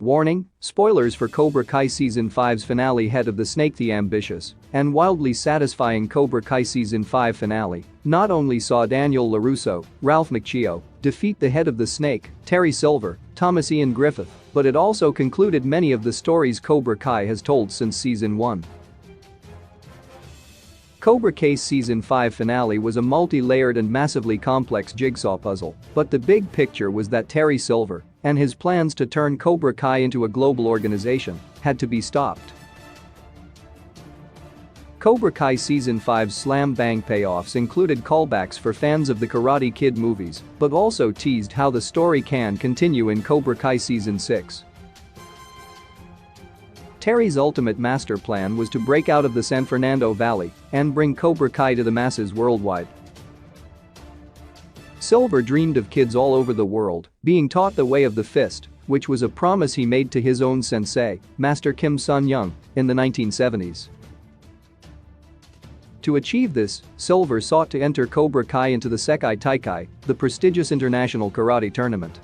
Warning: spoilers for Cobra Kai Season 5's finale. Head of the Snake. The ambitious and wildly satisfying Cobra Kai Season 5 finale not only saw Daniel LaRusso, Ralph Macchio, defeat the head of the Snake, Terry Silver, Thomas Ian Griffith, but it also concluded many of the stories Cobra Kai has told since Season 1. Cobra Kai's Season 5 finale was a multi-layered and massively complex jigsaw puzzle, but the big picture was that Terry Silver and his plans to turn Cobra Kai into a global organization had to be stopped. Cobra Kai Season 5's slam-bang payoffs included callbacks for fans of the Karate Kid movies, but also teased how the story can continue in Cobra Kai Season 6. Terry's ultimate master plan was to break out of the San Fernando Valley and bring Cobra Kai to the masses worldwide. Silver dreamed of kids all over the world being taught the way of the fist, which was a promise he made to his own sensei, Master Kim Sun-young, in the 1970s. To achieve this, Silver sought to enter Cobra Kai into the Sekai Taikai, the prestigious international karate tournament.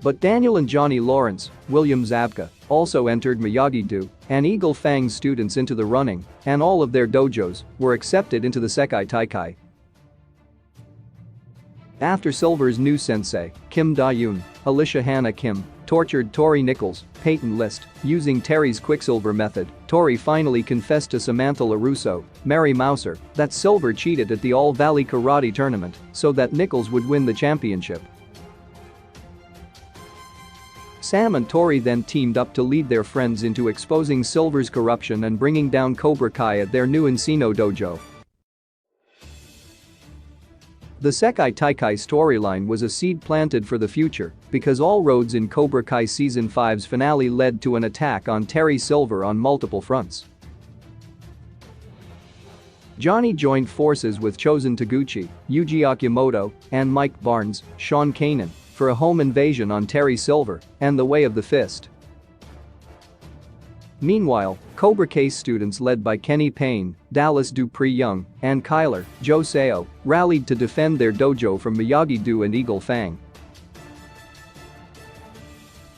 But Daniel and Johnny Lawrence, William Zabka, also entered Miyagi-Do and Eagle Fang students into the running, and all of their dojos were accepted into the Sekai Taikai. After Silver's new sensei, Kim Da-yoon, Alicia Hannah Kim, tortured Tori Nichols, Peyton List, using Terry's Quicksilver method, Tori finally confessed to Samantha LaRusso, Mary Mouser, that Silver cheated at the All-Valley Karate Tournament so that Nichols would win the championship. Sam and Tori then teamed up to lead their friends into exposing Silver's corruption and bringing down Cobra Kai at their new Encino dojo. The Sekai Taikai storyline was a seed planted for the future because all roads in Cobra Kai Season 5's finale led to an attack on Terry Silver on multiple fronts. Johnny joined forces with Chosen Taguchi, Yuji Akimoto, and Mike Barnes, Sean Kanan, for a home invasion on Terry Silver and the Way of the Fist. Meanwhile, Cobra Kai students led by Kenny Payne, Dallas Dupree Young, and Kyler Joe Seo rallied to defend their dojo from Miyagi-Do and Eagle Fang.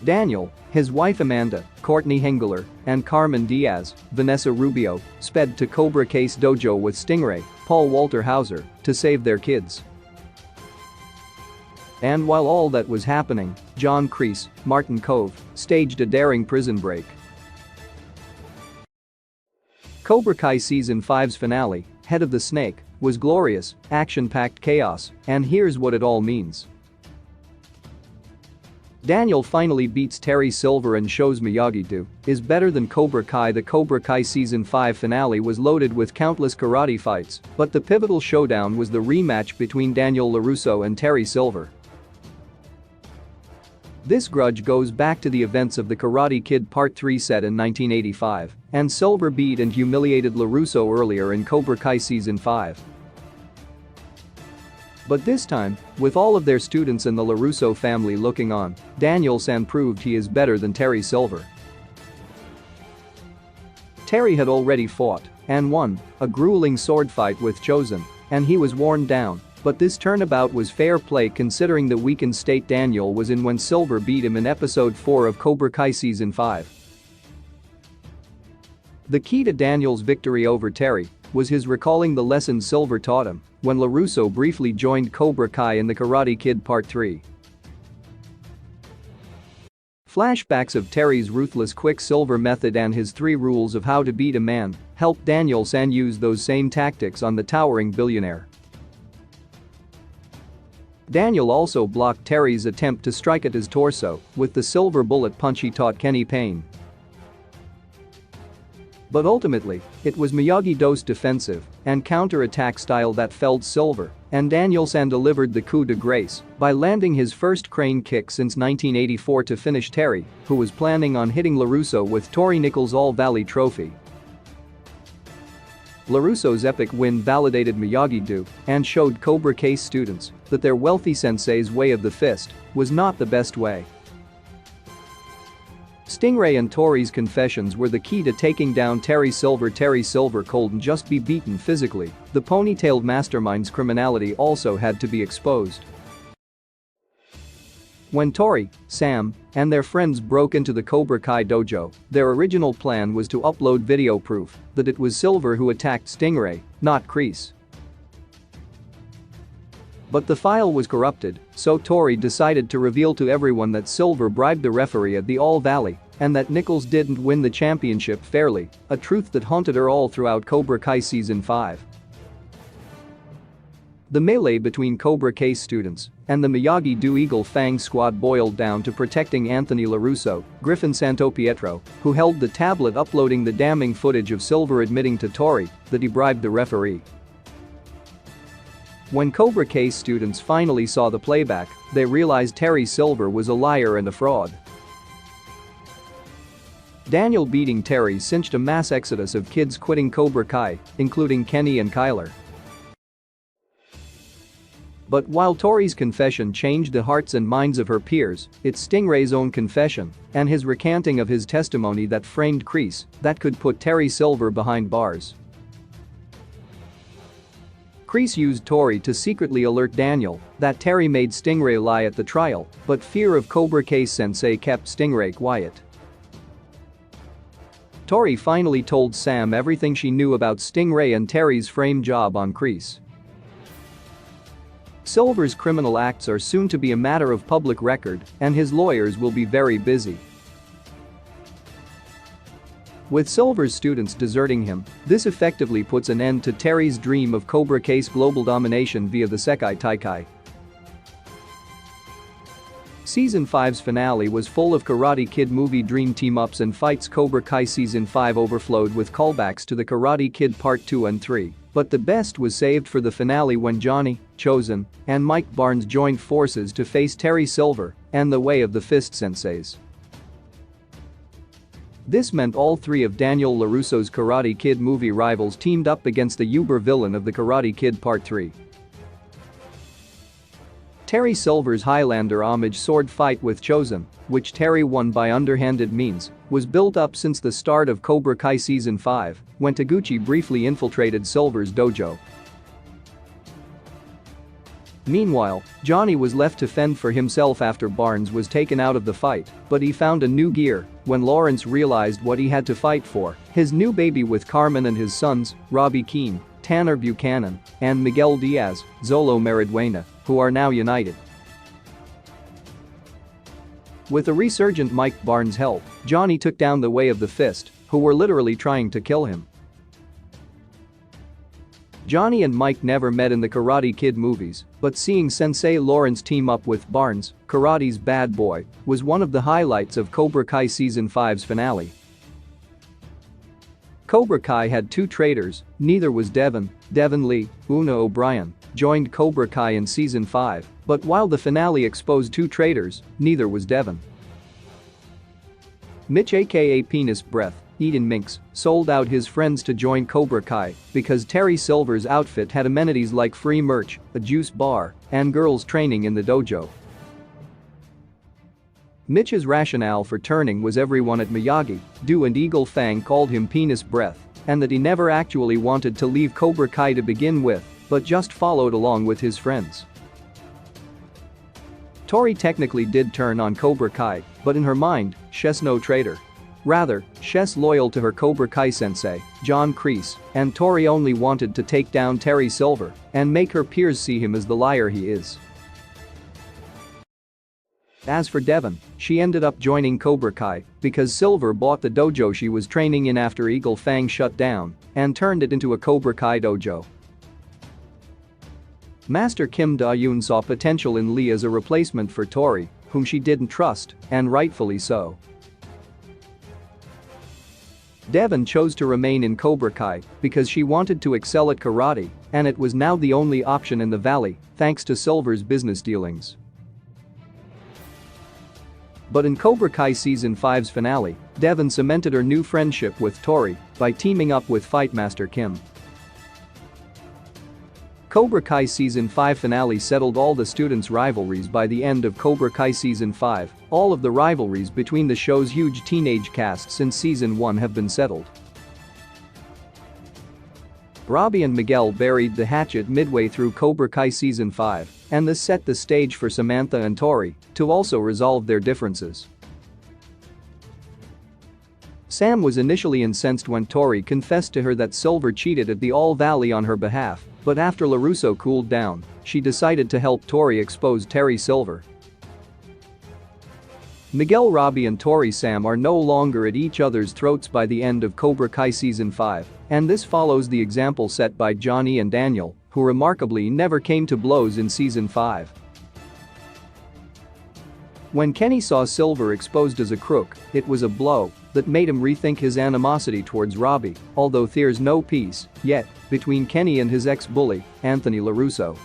Daniel, his wife Amanda, Courtney Hengler, and Carmen Diaz, Vanessa Rubio, sped to Cobra Kai's dojo with Stingray, Paul Walter Hauser, to save their kids. And while all that was happening, John Kreese, Martin Kove, staged a daring prison break. Cobra Kai Season 5's finale, Head of the Snake, was glorious, action-packed chaos, and here's what it all means. Daniel finally beats Terry Silver and shows Miyagi-Do is better than Cobra Kai. The Cobra Kai Season 5 finale was loaded with countless karate fights, but the pivotal showdown was the rematch between Daniel LaRusso and Terry Silver. This grudge goes back to the events of the Karate Kid Part 3 set in 1985, and Silver beat and humiliated LaRusso earlier in Cobra Kai Season 5. But this time, with all of their students and the LaRusso family looking on, Daniel-san proved he is better than Terry Silver. Terry had already fought and won a grueling sword fight with Chosen, and he was worn down. But this turnabout was fair play considering the weakened state Daniel was in when Silver beat him in Episode 4 of Cobra Kai Season 5. The key to Daniel's victory over Terry was his recalling the lessons Silver taught him when LaRusso briefly joined Cobra Kai in the Karate Kid Part 3. Flashbacks of Terry's ruthless Quicksilver method and his 3 rules of how to beat a man helped Daniel-san use those same tactics on the towering billionaire. Daniel also blocked Terry's attempt to strike at his torso with the silver bullet punch he taught Kenny Payne. But ultimately, it was Miyagi-Do's defensive and counter-attack style that felled Silver, and Daniel-san delivered the coup de grace by landing his first crane kick since 1984 to finish Terry, who was planning on hitting LaRusso with Tori Nichols' All-Valley trophy. LaRusso's epic win validated Miyagi-Do and showed Cobra Kai students that their wealthy sensei's way of the fist was not the best way. Stingray and Tori's confessions were the key to taking down Terry Silver. Terry Silver couldn't just be beaten physically, the ponytailed mastermind's criminality also had to be exposed. When Tori, Sam, and their friends broke into the Cobra Kai dojo, their original plan was to upload video proof that it was Silver who attacked Stingray, not Kreese. But the file was corrupted, so Tori decided to reveal to everyone that Silver bribed the referee at the All Valley and that Nichols didn't win the championship fairly, a truth that haunted her all throughout Cobra Kai Season 5. The melee between Cobra Kai students and the Miyagi-Do Eagle Fang squad boiled down to protecting Anthony LaRusso, Griffin Santopietro, who held the tablet uploading the damning footage of Silver admitting to Tori that he bribed the referee. When Cobra Kai students finally saw the playback, they realized Terry Silver was a liar and a fraud. Daniel beating Terry cinched a mass exodus of kids quitting Cobra Kai, including Kenny and Kyler. But while Tori's confession changed the hearts and minds of her peers, it's Stingray's own confession and his recanting of his testimony that framed Kreese that could put Terry Silver behind bars. Kreese used Tori to secretly alert Daniel that Terry made Stingray lie at the trial, but fear of Cobra Kai sensei kept Stingray quiet. Tori finally told Sam everything she knew about Stingray and Terry's frame job on Kreese. Silver's criminal acts are soon to be a matter of public record, and his lawyers will be very busy. With Silver's students deserting him, this effectively puts an end to Terry's dream of Cobra Kai's global domination via the Sekai Taikai. Season 5's finale was full of Karate Kid movie dream team-ups and fights. Cobra Kai Season 5 overflowed with callbacks to the Karate Kid Part 2 and 3. But the best was saved for the finale when Johnny, Chosen, and Mike Barnes joined forces to face Terry Silver and the Way of the Fist senseis. This meant all three of Daniel LaRusso's Karate Kid movie rivals teamed up against the uber villain of the Karate Kid Part 3. Terry Silver's Highlander homage sword fight with Chosen, which Terry won by underhanded means, was built up since the start of Cobra Kai Season 5, when Taguchi briefly infiltrated Silver's dojo. Meanwhile, Johnny was left to fend for himself after Barnes was taken out of the fight, but he found a new gear when Lawrence realized what he had to fight for: his new baby with Carmen and his sons, Robbie Keane, Tanner Buchanan, and Miguel Diaz, Zolo Mariduena, who are now united. With a resurgent Mike Barnes' help, Johnny took down the Way of the Fist, who were literally trying to kill him. Johnny and Mike never met in the Karate Kid movies, but seeing Sensei Lawrence team up with Barnes, karate's bad boy, was one of the highlights of Cobra Kai Season 5's finale. Cobra Kai had two traitors, neither was Devon Lee, Una O'Brien, joined Cobra Kai in Season 5, but while the finale exposed two traitors, neither was Devon. Mitch aka Penis Breath, Eden Minx, sold out his friends to join Cobra Kai because Terry Silver's outfit had amenities like free merch, a juice bar, and girls training in the dojo. Mitch's rationale for turning was everyone at Miyagi-Do and Eagle Fang called him Penis Breath, and that he never actually wanted to leave Cobra Kai to begin with, but just followed along with his friends. Tori technically did turn on Cobra Kai, but in her mind, she's no traitor. Rather, she's loyal to her Cobra Kai sensei, John Kreese, and Tori only wanted to take down Terry Silver and make her peers see him as the liar he is. As for Devon, she ended up joining Cobra Kai because Silver bought the dojo she was training in after Eagle Fang shut down and turned it into a Cobra Kai dojo. Master Kim Da-yoon saw potential in Lee as a replacement for Tori, whom she didn't trust, and rightfully so. Devon chose to remain in Cobra Kai because she wanted to excel at karate, and it was now the only option in the valley, thanks to Silver's business dealings. But in Cobra Kai Season 5's finale, Devon cemented her new friendship with Tori by teaming up with Fightmaster Kim. Cobra Kai Season 5 finale settled all the students' rivalries. By the end of Cobra Kai Season 5, all of the rivalries between the show's huge teenage cast since Season 1 have been settled. Robbie and Miguel buried the hatchet midway through Cobra Kai Season 5, and this set the stage for Samantha and Tori to also resolve their differences. Sam was initially incensed when Tori confessed to her that Silver cheated at the All Valley on her behalf, but after LaRusso cooled down, she decided to help Tori expose Terry Silver. Miguel, Robbie and Tori Sam are no longer at each other's throats by the end of Cobra Kai Season 5, and this follows the example set by Johnny and Daniel, who remarkably never came to blows in Season 5. When Kenny saw Silver exposed as a crook, it was a blow that made him rethink his animosity towards Robbie, although there's no peace yet between Kenny and his ex-bully, Anthony LaRusso.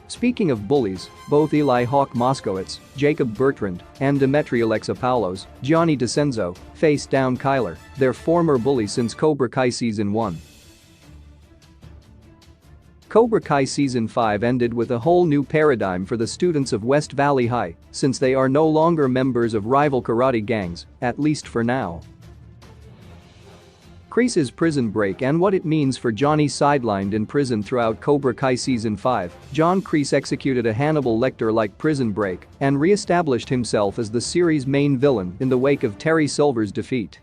Speaking of bullies, both Eli Hawk Moskowitz, Jacob Bertrand, and Demetri Alexopoulos, Johnny DeCenzo, faced down Kyler, their former bully since Cobra Kai Season 1. Cobra Kai Season 5 ended with a whole new paradigm for the students of West Valley High, since they are no longer members of rival karate gangs, at least for now. Kreese's prison break and what it means for Johnny sidelined in prison throughout Cobra Kai Season 5, John Kreese executed a Hannibal Lecter-like prison break and re-established himself as the series' main villain in the wake of Terry Silver's defeat.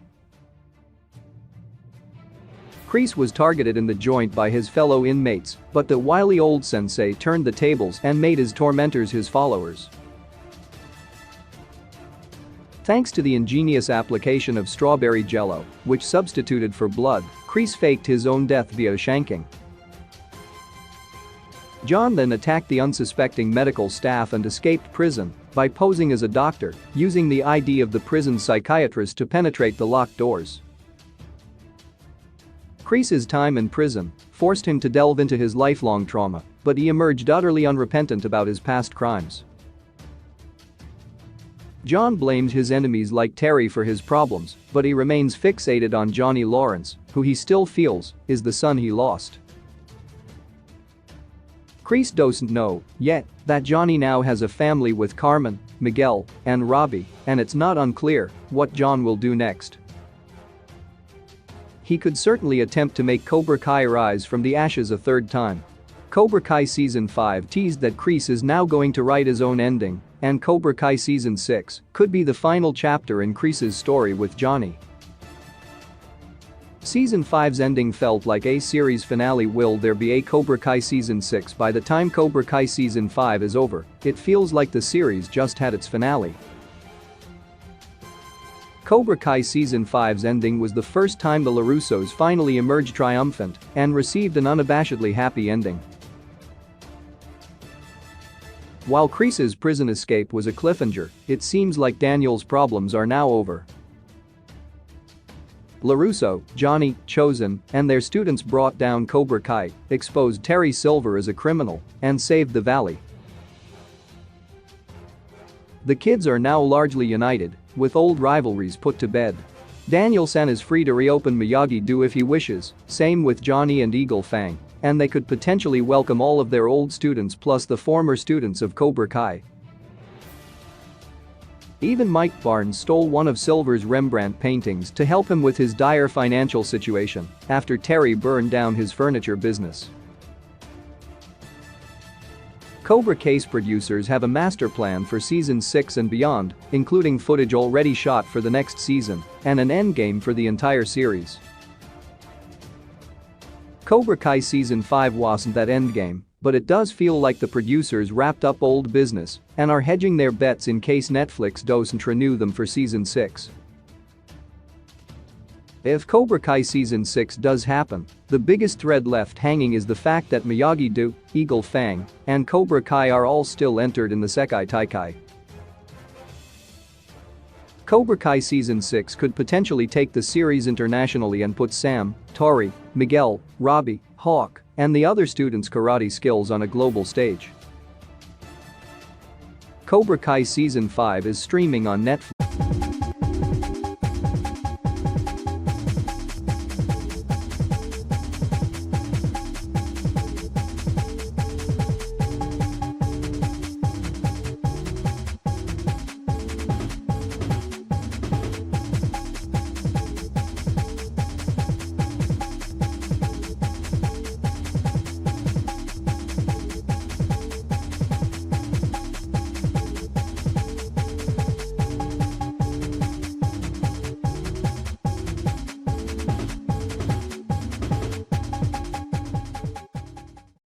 Kreese was targeted in the joint by his fellow inmates, but the wily old sensei turned the tables and made his tormentors his followers. Thanks to the ingenious application of strawberry jello, which substituted for blood, Kreese faked his own death via shanking. John then attacked the unsuspecting medical staff and escaped prison by posing as a doctor, using the ID of the prison psychiatrist to penetrate the locked doors. Kreese's time in prison forced him to delve into his lifelong trauma, but he emerged utterly unrepentant about his past crimes. John blames his enemies like Terry for his problems, but he remains fixated on Johnny Lawrence, who he still feels is the son he lost. Kreese doesn't know yet that Johnny now has a family with Carmen, Miguel, and Robbie, and it's not unclear what John will do next. He could certainly attempt to make Cobra Kai rise from the ashes a third time. Cobra Kai Season 5 teased that Kreese is now going to write his own ending, and Cobra Kai Season 6 could be the final chapter in Kreese's story with Johnny. Season 5's ending felt like a series finale. Will there be a Cobra Kai Season 6 by the time Cobra Kai Season 5 is over? It feels like the series just had its finale. Cobra Kai Season 5's ending was the first time the LaRussos finally emerged triumphant and received an unabashedly happy ending. While Kreese's prison escape was a cliffhanger, it seems like Daniel's problems are now over. LaRusso, Johnny, Chosen, and their students brought down Cobra Kai, exposed Terry Silver as a criminal, and saved the valley. The kids are now largely united, with old rivalries put to bed. Daniel-san is free to reopen Miyagi-Do if he wishes, same with Johnny and Eagle Fang, and they could potentially welcome all of their old students plus the former students of Cobra Kai. Even Mike Barnes stole one of Silver's Rembrandt paintings to help him with his dire financial situation after Terry burned down his furniture business. Cobra Kai's producers have a master plan for Season 6 and beyond, including footage already shot for the next season and an endgame for the entire series. Cobra Kai Season 5 wasn't that endgame, but it does feel like the producers wrapped up old business and are hedging their bets in case Netflix doesn't renew them for Season 6. If Cobra Kai Season 6 does happen, the biggest thread left hanging is the fact that Miyagi-Do, Eagle Fang, and Cobra Kai are all still entered in the Sekai Taikai. Cobra Kai Season 6 could potentially take the series internationally and put Sam, Tori, Miguel, Robbie, Hawk, and the other students' karate skills on a global stage. Cobra Kai Season 5 is streaming on Netflix.